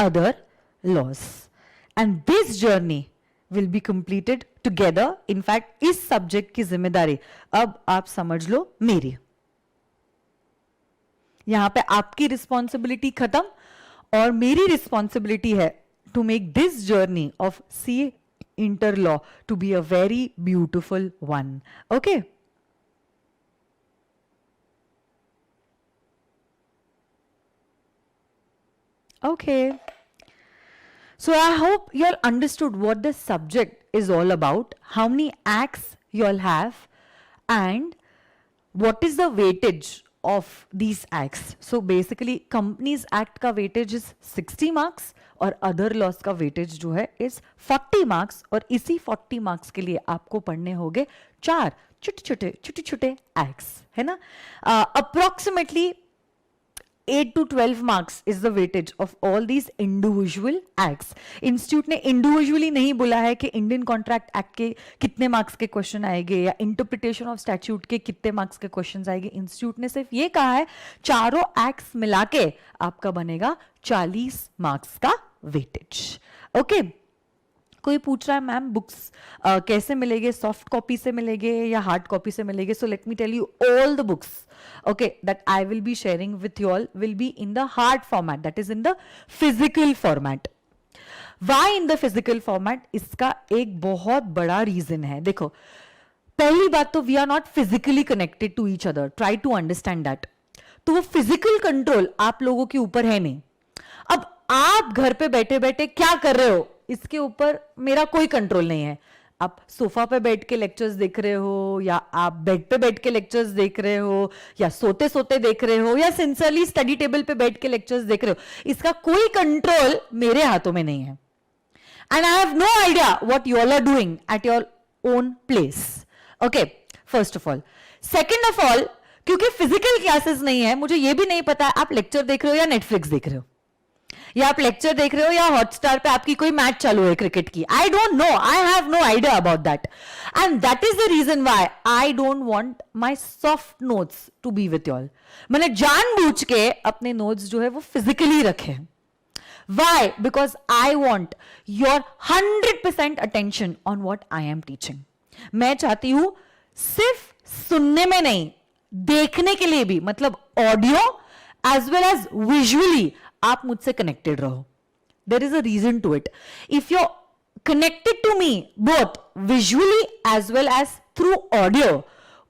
other laws, and this journey will be completed together. In fact, इस सब्जेक्ट की जिम्मेदारी अब आप समझ लो मेरी. यहां पे आपकी रिस्पॉन्सिबिलिटी खत्म और मेरी रिस्पॉन्सिबिलिटी है to make this journey of CA inter law to be a very beautiful one. Okay, okay, so I hope you all understood what this subject is all about, how many acts you all have and what is the weightage of these acts. So basically companies act का weightage is 60 marks और other laws का weightage जो है is 40 marks, और इसी 40 marks के लिए आपको पढ़ने होंगे 4 छोटे छोटे acts, है ना. Approximately 8 to 12 marks is the weightage of all these individual acts. Institute ने इंडिविजुअली नहीं बोला है कि इंडियन कॉन्ट्रैक्ट एक्ट के कितने मार्क्स के क्वेश्चन आएंगे या इंटरप्रिटेशन ऑफ स्टैट्यूट के कितने मार्क्स के क्वेश्चन आएंगे. इंस्टीट्यूट ने सिर्फ ये कहा है चारों एक्ट्स मिला के आपका बनेगा 40 मार्क्स का वेटेज. ओके, कोई पूछ रहा है मैम बुक्स कैसे मिलेंगे, सॉफ्ट कॉपी से मिलेंगे या हार्ड कॉपी से मिलेंगे? So let me tell you, all the books okay that I will be sharing with you all will be in the hard format, that is in the physical format. Why in the physical format? इसका एक बहुत बड़ा reason है. देखो, पहली बात तो we are not physically connected to each other, try to understand that. तो वो फिजिकल कंट्रोल आप लोगों के ऊपर है नहीं. अब आप घर पे बैठे बैठे क्या कर रहे हो इसके ऊपर मेरा कोई कंट्रोल नहीं है। आप सोफा पे बैठ के लेक्चर्स देख रहे हो, या आप बेड पे बैठ के लेक्चर्स देख रहे हो, या सोते सोते देख रहे हो, या सिंसियरली स्टडी टेबल पे बैठ के लेक्चर्स देख रहे हो, इसका कोई कंट्रोल मेरे हाथों में नहीं है। And I have no idea what you all are doing at your own place. Okay, first of all. Second of all, क्योंकि फिजिकल क्लासेस नहीं है, मुझे ये भी नहीं पता आप लेक्चर देख रहे हो या नेटफ्लिक्स देख रहे हो, या आप लेक्चर देख रहे हो या हॉटस्टार पे आपकी कोई मैच चालू है क्रिकेट की। I don't know, I have no idea about that, and that is the reason why I don't want my soft notes to be with you all. मैंने जानबूझ के अपने नोट्स जो है वो फिजिकली रखे हैं। Why? Because I want your 100% attention on what I am teaching. मैं चाहती हूं सिर्फ सुनने में नहीं, देखने के लिए भी, मतलब audio as well as visually आप मुझसे कनेक्टेड रहो। There is a reason to it. If you're connected to me both visually as well as through audio,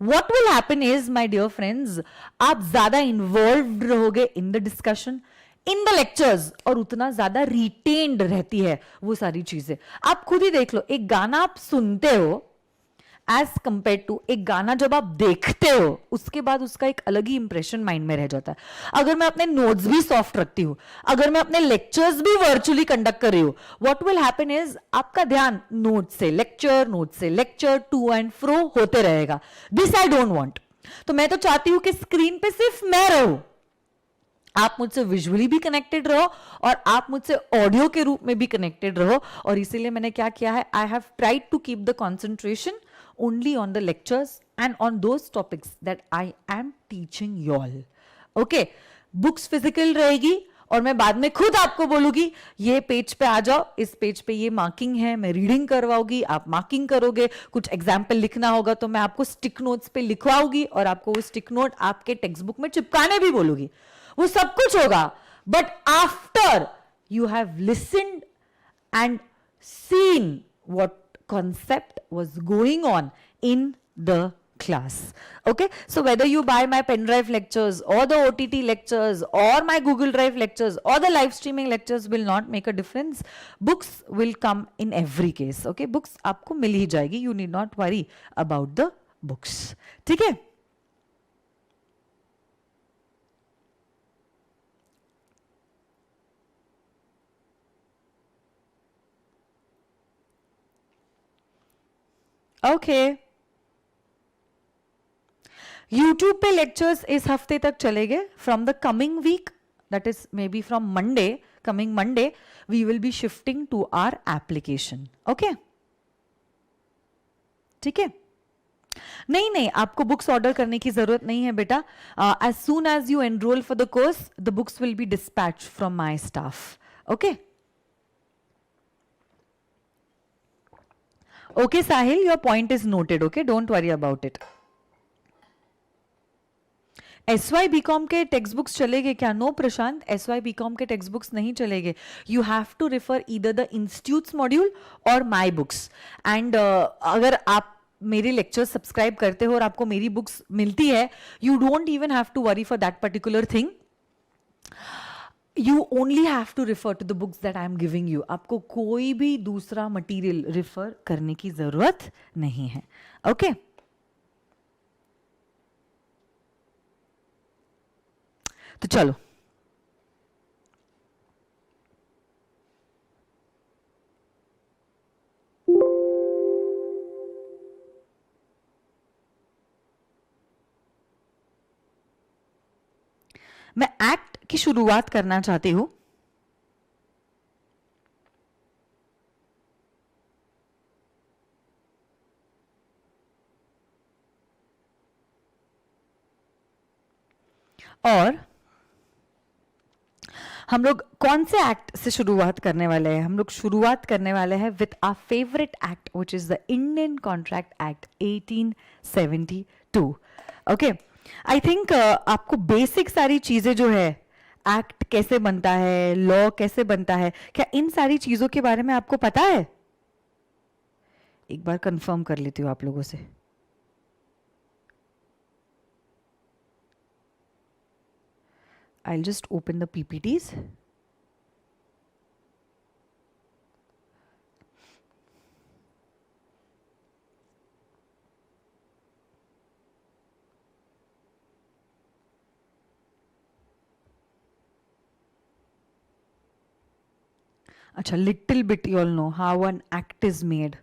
what will happen is, my dear friends, आप ज्यादा involved रहोगे in the discussion, in the lectures, और उतना ज्यादा retained रहती है वो सारी चीजें। आप खुद ही देख लो, एक गाना आप सुनते हो एज कंपेयर टू एक गाना जब आप देखते हो, उसके बाद उसका एक अलग ही इंप्रेशन माइंड में रह जाता है। अगर मैं अपने नोट्स भी सॉफ्ट रखती हूँ, अगर मैं अपने लेक्चर्स भी वर्चुअली कंडक्ट कर रही हूँ, व्हाट विल हैपन इज आपका ध्यान नोट से लेक्चर टू एंड फ्रो होते रहेगा। This I don't want. तो मैं तो चाहती हूं कि स्क्रीन पे सिर्फ मैं रहूं, आप मुझसे विजुअली भी कनेक्टेड रहो और आप मुझसे ऑडियो के रूप में भी कनेक्टेड रहो। और इसीलिए मैंने क्या किया है, I have tried to keep the concentration only on the lectures and on those topics that I am teaching you all. Okay, books physical रहेगी और मैं बाद में खुद आपको बोलूंगी ये पेज पे आ जाओ, इस पेज पे ये मार्किंग है, मैं रीडिंग करवाऊंगी, आप मार्किंग करोगे, कुछ एग्जाम्पल लिखना होगा तो मैं आपको स्टिक नोट्स पे लिखवाऊंगी और आपको वो स्टिक नोट आपके टेक्स्ट बुक में चिपकाने भी बोलूंगी, वो सब कुछ होगा। But after you have listened and seen what concept was going on in the class. Okay, so whether you buy my pen drive lectures or the OTT lectures or my Google Drive lectures or the live streaming lectures will not make a difference. Books will come in every case. Okay, books आपको मिल ही जाएगी, you need not worry about the books. ठीक है? Okay, YouTube पे lectures इस हफ्ते तक चलेंगे। From the coming week, that is maybe from Monday, coming Monday, we will be shifting to our application. Okay, ठीक है? नहीं, आपको बुक्स ऑर्डर करने की जरूरत नहीं है बेटा। As soon as you enroll for the course, the books will be dispatch from my staff. Okay, okay Sahil, your point is noted. Okay, don't worry about it. SY BCom के text books चलेंगे क्या? No Prashant, SY BCom के text books नहीं चलेंगे। You have to refer either the institutes module और my books. And अगर आप मेरे लेक्चर सब्सक्राइब करते हो और आपको मेरी बुक्स मिलती है, you don't even have to worry for that particular thing. You only have to refer to the books that I am giving you. आपको कोई भी दूसरा मटेरियल रिफर करने की जरूरत नहीं है। ओके, तो चलो मैं एक्ट की शुरुआत करना चाहती हूं। और हम लोग कौन से एक्ट से शुरुआत करने वाले हैं? हम लोग शुरुआत करने वाले हैं with our favourite act, which is the Indian contract act 1872। Okay, I think आपको बेसिक सारी चीजें जो है, एक्ट कैसे बनता है, लॉ कैसे बनता है, क्या इन सारी चीजों के बारे में आपको पता है? एक बार कंफर्म कर लेती हूँ आप लोगों से। I'll just open the PPTs. अच्छा, little bit you all know how an act is made.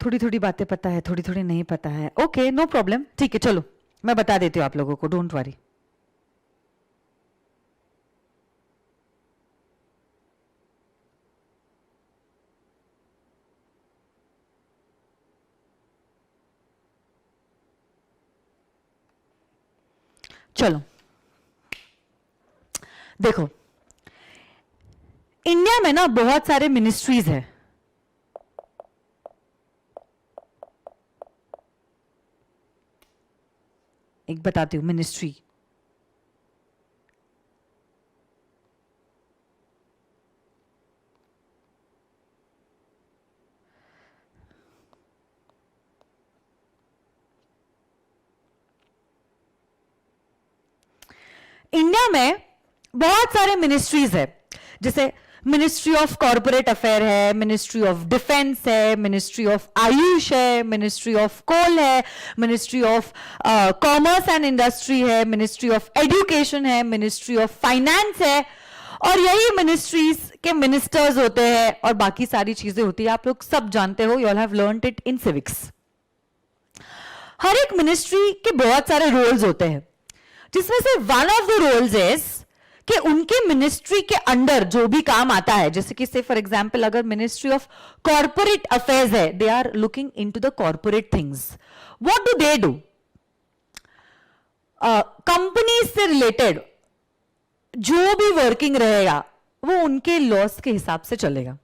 थोड़ी थोड़ी बातें पता है, थोड़ी थोड़ी नहीं पता है. Okay, no problem. ठीक है, चलो मैं बता देती हूँ आप लोगों को, डोंट वरी. चलो देखो, इंडिया में ना बहुत सारे मिनिस्ट्रीज है. एक बताती हूं मिनिस्ट्री. इंडिया में बहुत सारे मिनिस्ट्रीज है. जैसे मिनिस्ट्री ऑफ कॉर्पोरेट अफेयर है, मिनिस्ट्री ऑफ डिफेंस है, मिनिस्ट्री ऑफ आयुष है, मिनिस्ट्री ऑफ कोल है, ministry of commerce and industry है, मिनिस्ट्री ऑफ एजुकेशन है, मिनिस्ट्री ऑफ फाइनेंस है. और यही मिनिस्ट्रीज के मिनिस्टर्स होते हैं और बाकी सारी चीजें होती है. आप लोग सब जानते हो, you all have learned it in civics. हर एक मिनिस्ट्री के बहुत सारे रोल्स होते हैं, जिसमें से one of the roles is कि उनके मिनिस्ट्री के अंडर जो भी काम आता है, जैसे कि से फॉर एग्जांपल अगर मिनिस्ट्री ऑफ कॉर्पोरेट अफेयर्स है, they are looking into the corporate things. What do they do? Company से रिलेटेड जो भी वर्किंग रहेगा वो उनके लॉस के हिसाब से चलेगा.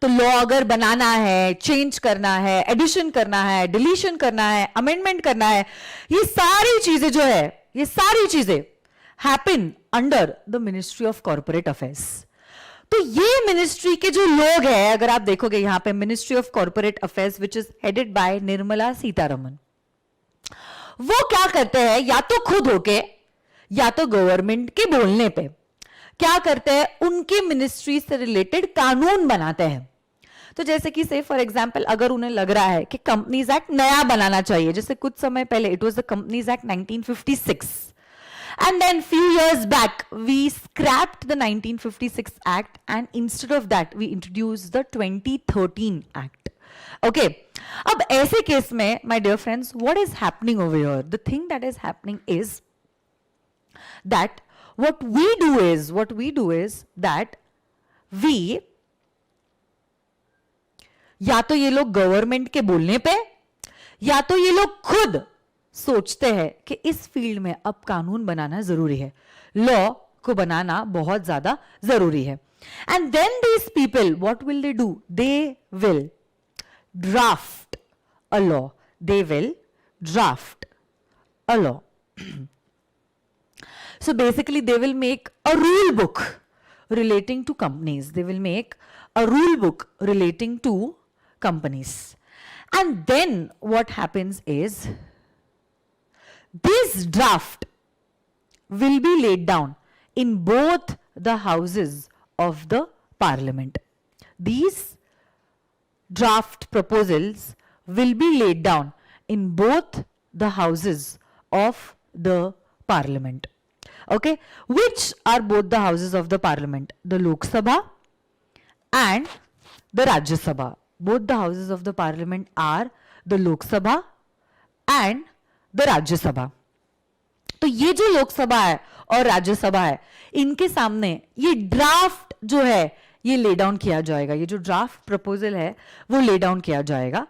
तो लॉ अगर बनाना है, चेंज करना है, एडिशन करना है, डिलीशन करना है, अमेंडमेंट करना है, ये सारी चीजें जो है, ये सारी चीजें happen under the ministry of corporate affairs. तो ये मिनिस्ट्री के जो लोग हैं, अगर आप देखोगे यहां पे ministry of corporate affairs which is headed by Nirmala Sitharaman, वो क्या करते हैं, या तो खुद होके या तो गवर्नमेंट के बोलने पे क्या करते हैं, उनके मिनिस्ट्री से रिलेटेड कानून बनाते हैं. तो जैसे कि से फॉर एग्जांपल अगर उन्हें लग रहा है कि कंपनीज एक्ट नया बनाना चाहिए, जैसे कुछ समय पहले it was the companies act 1956, and then few years back we scrapped the 1956 act and instead of that we introduced the 2013 act. Okay, अब ऐसे केस में my dear friends, what is happening over here? The thing that is happening is that what we do is that we या तो ये लोग government के बोलने पे या तो ये लोग खुद सोचते हैं कि इस फील्ड में अब कानून बनाना जरूरी है, लॉ को बनाना बहुत ज्यादा जरूरी है. And then these people what will they do? They will draft a law. They will draft a law. So basically they will make a rule book relating to companies. They will make a rule book relating to companies. And then what happens is this draft will be laid down in both the houses of the parliament. These draft proposals will be laid down in both the houses of the parliament. Okay, which are both the houses of the parliament? The Lok Sabha and the Rajya Sabha. Both the houses of the parliament are the Lok Sabha and the Rajya Sabha. तो ये जो लोक सभा है और राज्य सभा है, इनके सामने ये ड्राफ्ट जो है ये ले डाउन किया जाएगा. ये जो ड्राफ्ट प्रपोजल है वो ले डाउन किया जाएगा.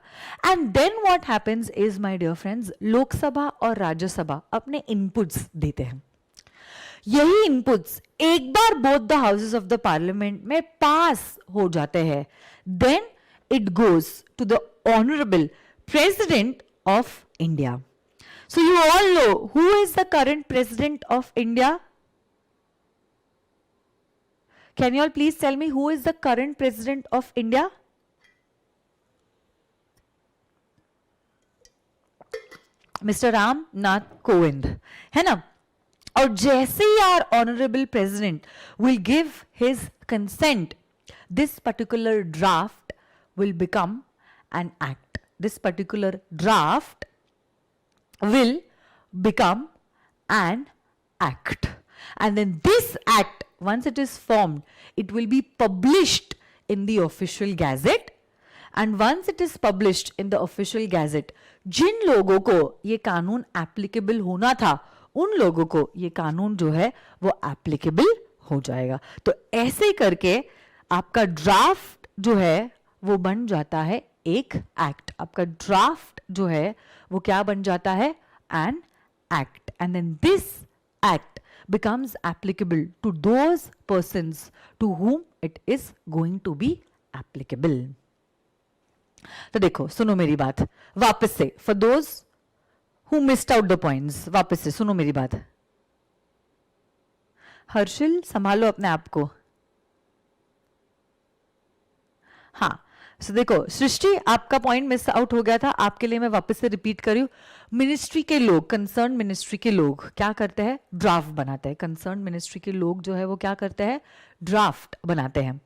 And then what happens is my dear friends, Lok Sabha और राज्यसभा अपने इनपुट्स देते हैं. यही इनपुट्स एक बार both the houses of the parliament में पास हो जाते हैं, then it goes to the honourable president of India. So you all know who is the current president of India? Can you all please tell me who is the current president of India? Mr. Ram Nath Kovind, है ना? और जैसे ही our honorable president will give his consent, this particular draft will become an act. This particular draft will become an act. And then this act once it is formed, it will be published in the official gazette. And once it is published in the official gazette, जिन लोगों को ये कानून applicable होना था, उन लोगों को ये कानून जो है वो एप्लीकेबल हो जाएगा. तो ऐसे करके आपका ड्राफ्ट जो है वो बन जाता है एक एक्ट. आपका ड्राफ्ट जो है वो क्या बन जाता है? An act. And then this act becomes applicable to those persons to whom it is going to be applicable. तो देखो, सुनो मेरी बात वापस से, for those who missed out the points, वापस से सुनो मेरी बात. हर्षिल संभालो अपने आप को. हाँ, सो देखो सृष्टि, आपका पॉइंट मिस आउट हो गया था, आपके लिए मैं वापस से रिपीट कर रही हूं. मिनिस्ट्री के लोग, कंसर्न मिनिस्ट्री के लोग क्या करते हैं? ड्राफ्ट बनाते हैं. कंसर्न मिनिस्ट्री के लोग जो है वो क्या करते हैं? ड्राफ्ट बनाते हैं.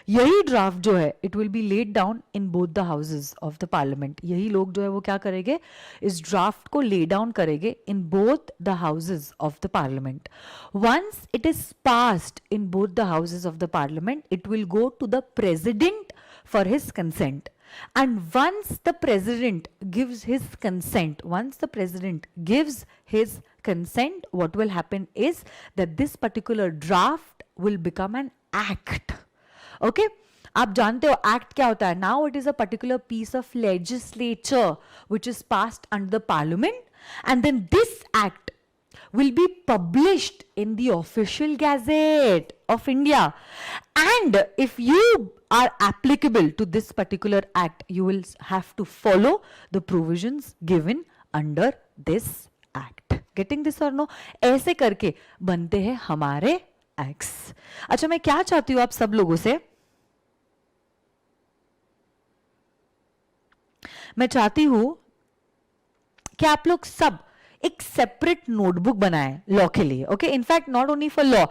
यही ड्राफ्ट जो है it will be laid down in both the houses of the parliament. यही लोग जो है वो क्या करेंगे? इस ड्राफ्ट को ले डाउन करेंगे in both the houses of the parliament. Once it is passed in both the houses of the parliament, it will go to the president for his consent. And once the president gives his consent, what will happen is that this particular draft will become an act. Okay? आप जानते हो act क्या होता है? Now it is a particular piece of legislature which is passed under the parliament, and then this act will be published in the official gazette of India. And if you are applicable to this particular act, you will have to follow the provisions given under this act. Getting this or no? ऐसे करके बनते हैं हमारे acts. अच्छा, मैं क्या चाहती हूं आप सब लोगों से? मैं चाहती हूं कि आप लोग सब एक सेपरेट नोटबुक बनाएं लॉ के लिए. Okay, in fact not only for law,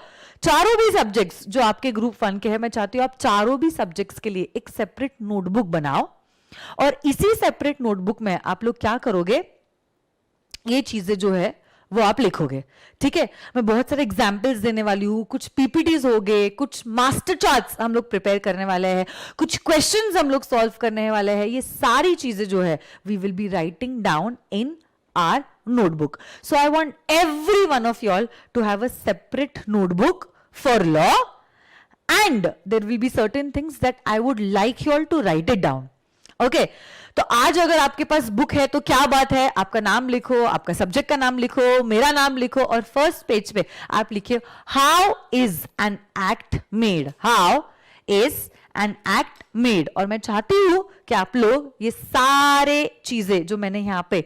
चारों भी सब्जेक्ट्स जो आपके ग्रुप 1 के हैं, मैं चाहती हूं आप चारों भी सब्जेक्ट्स के लिए एक सेपरेट नोटबुक बनाओ. और इसी सेपरेट नोटबुक में आप लोग क्या करोगे? ये चीजें जो है वो आप लिखोगे. ठीक है, मैं बहुत सारे एग्जाम्पल्स देने वाली हूँ. कुछ पीपीटीज हो गए, कुछ मास्टर चार्ट्स हम लोग प्रिपेयर करने वाले हैं, कुछ क्वेश्चंस हम लोग सॉल्व करने वाले हैं. ये सारी चीजें जो है we will be writing down in our notebook. So I want every one of y'all to have a separate notebook for law, and there will be certain things that I would like y'all to write it down. Okay? तो आज अगर आपके पास book है तो क्या बात है, आपका नाम लिखो, आपका सब्जेक्ट का नाम लिखो, मेरा नाम लिखो, और फर्स्ट पेज पे आप लिखिए how is an act made. How is an act made. और मैं चाहती हूं कि आप लोग ये सारे चीजें जो मैंने यहां पे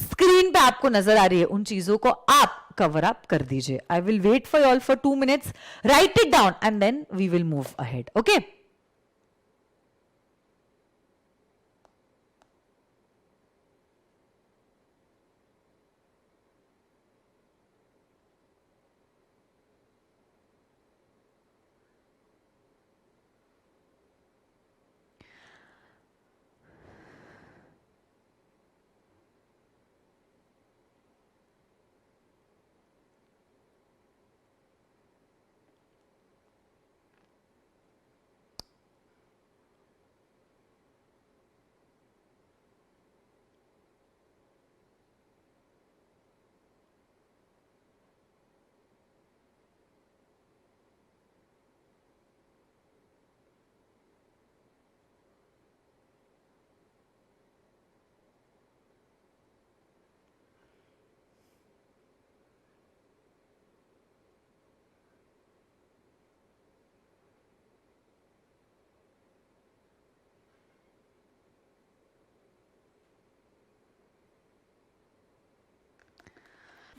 स्क्रीन पे आपको नजर आ रही है, उन चीजों को आप कवर अप कर दीजिए. I will wait for all for 2 minutes. Write it down and then we will move ahead. Okay?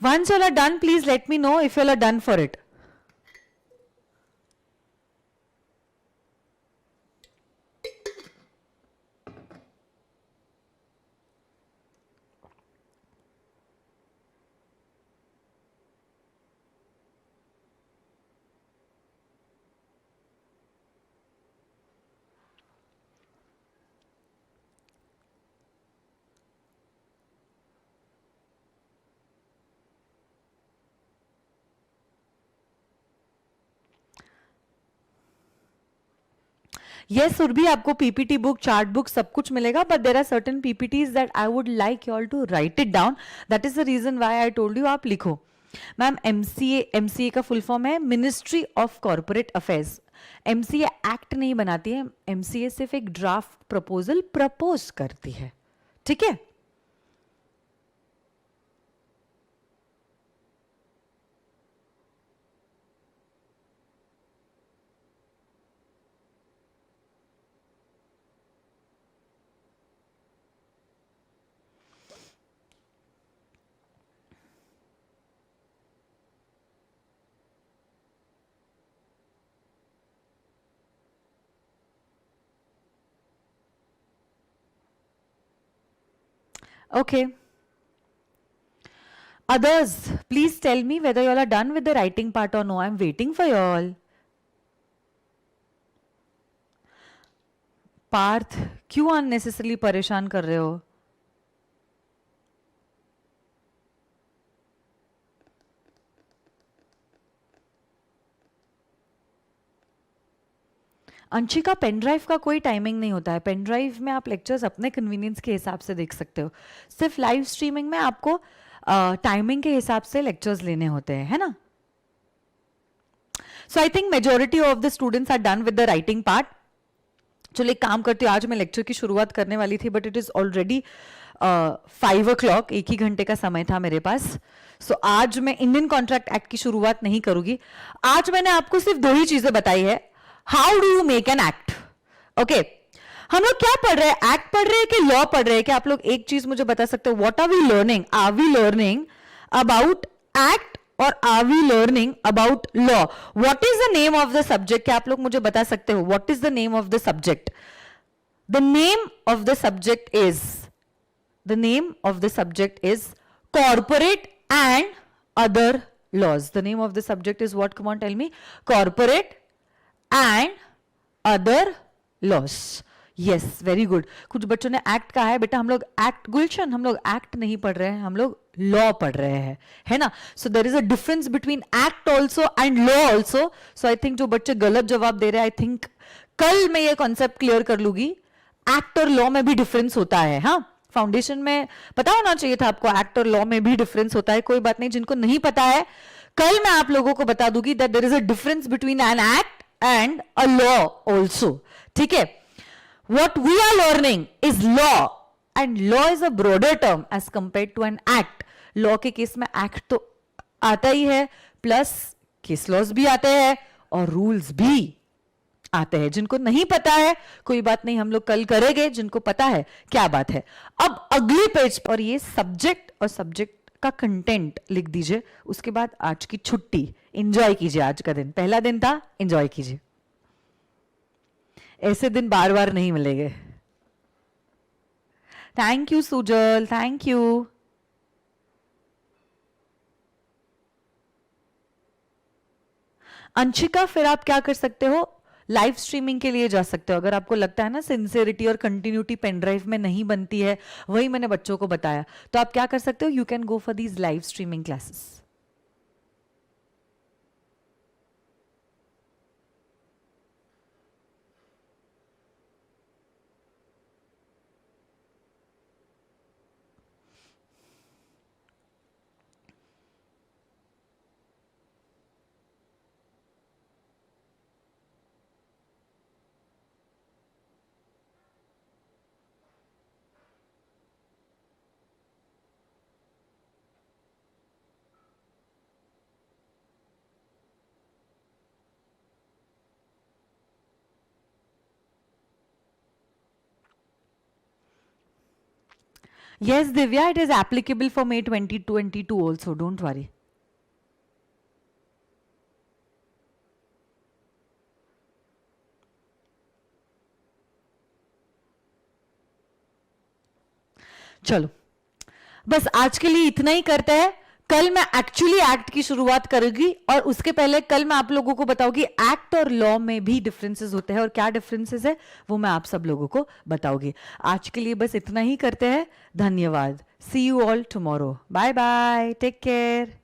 Once you all are done, please let me know if you all are done for it. Yes, Urbi, आपको PPT book, chart book सब कुछ मिलेगा, but there are certain PPTs that I would like you all to write it down. That is the reason why I told you आप लिखो. Ma'am, MCA का full form है ministry of corporate affairs. MCA act नहीं बनाती है, MCA सिर्फ एक draft proposal propose करती है. ठीक है. Okay. Others, please tell me whether you all are done with the writing part or no. I'm waiting for you all. Partha, क्यों अननेसेसरली परेशान कर रहे हो? अंशिका, पेन ड्राइव का कोई टाइमिंग नहीं होता है. पेन ड्राइव में आप लेक्चर्स अपने कन्वीनियंस के हिसाब से देख सकते हो. सिर्फ लाइव स्ट्रीमिंग में आपको टाइमिंग के हिसाब से लेक्चर्स लेने होते हैं, है ना? So I think majority of the students are done with the writing part. चलो एक काम करती हूँ, आज मैं लेक्चर की शुरुआत करने वाली थी, but it is already 5 o'clock. 1 ही घंटे का समय था मेरे पास. सो आज मैं इंडियन कॉन्ट्रैक्ट एक्ट की शुरुआत नहीं करूंगी. आज मैंने आपको सिर्फ 2 ही चीजें बताई है. How do you make an act? Okay, हम लोग क्या पढ़ रहे हैं? एक्ट पढ़ रहे हैं कि लॉ पढ़ रहे हैं? कि आप लोग एक चीज मुझे बता सकते हो, what are we learning? Are we learning about act और are we learning about law? What is the name of the subject? क्या आप लोग मुझे बता सकते हो what is the name of the subject? The name of the subject is, the name of the subject is corporate and other laws. The name of the subject is what? Come on tell me. Corporate and other laws. Yes, very good. कुछ बच्चों ने act कहा है. बेटा हम लोग act, गुलशन, हम लोग एक्ट नहीं पढ़ रहे हैं, हम लोग लॉ पढ़ रहे हैं, है ना? So there is a difference between act also and law also. So I think जो बच्चे गलत जवाब दे रहे हैं, आई थिंक कल मैं ये कॉन्सेप्ट क्लियर कर लूंगी. एक्ट और लॉ में भी डिफरेंस होता है. हाँ, फाउंडेशन में पता होना चाहिए था आपको, एक्ट और लॉ में भी डिफरेंस होता है. कोई बात नहीं, जिनको नहीं पता है कल मैं आप लोगों को बता दूंगी that there is a difference between an act and a law also. ठीक है? What we are learning is law, and law is a broader term as compared to an act. Law के केस में act तो आता ही है, plus case laws भी आते हैं और रूल्स भी आते हैं. जिनको नहीं पता है कोई बात नहीं, हम लोग कल करेंगे. जिनको पता है क्या बात है. अब अगले पेज पर ये सब्जेक्ट और सब्जेक्ट का कंटेंट लिख दीजिए. उसके बाद आज की छुट्टी, एंजॉय कीजिए. आज का दिन पहला दिन था, एंजॉय कीजिए. ऐसे दिन बार बार नहीं मिलेंगे. Thank you Sujal, thank you. Anshika, फिर आप क्या कर सकते हो? लाइव स्ट्रीमिंग के लिए जा सकते हो. अगर आपको लगता है ना सिंसियरिटी और कंटिन्यूटी पेन ड्राइव में नहीं बनती है, वही मैंने बच्चों को बताया, तो आप क्या कर सकते हो? You can go for these live streaming classes. Yes, Divya, it is applicable for May 2022 also. Don't worry. चलो, बस आज के लिए इतना ही करते हैं. कल मैं एक्चुअली एक्ट की शुरुआत करूंगी, और उसके पहले कल मैं आप लोगों को बताऊंगी एक्ट और लॉ में भी डिफरेंसेस होते हैं, और क्या डिफरेंसेस है वो मैं आप सब लोगों को बताऊंगी. आज के लिए बस इतना ही करते हैं. धन्यवाद. See you all tomorrow. Bye bye. Take care.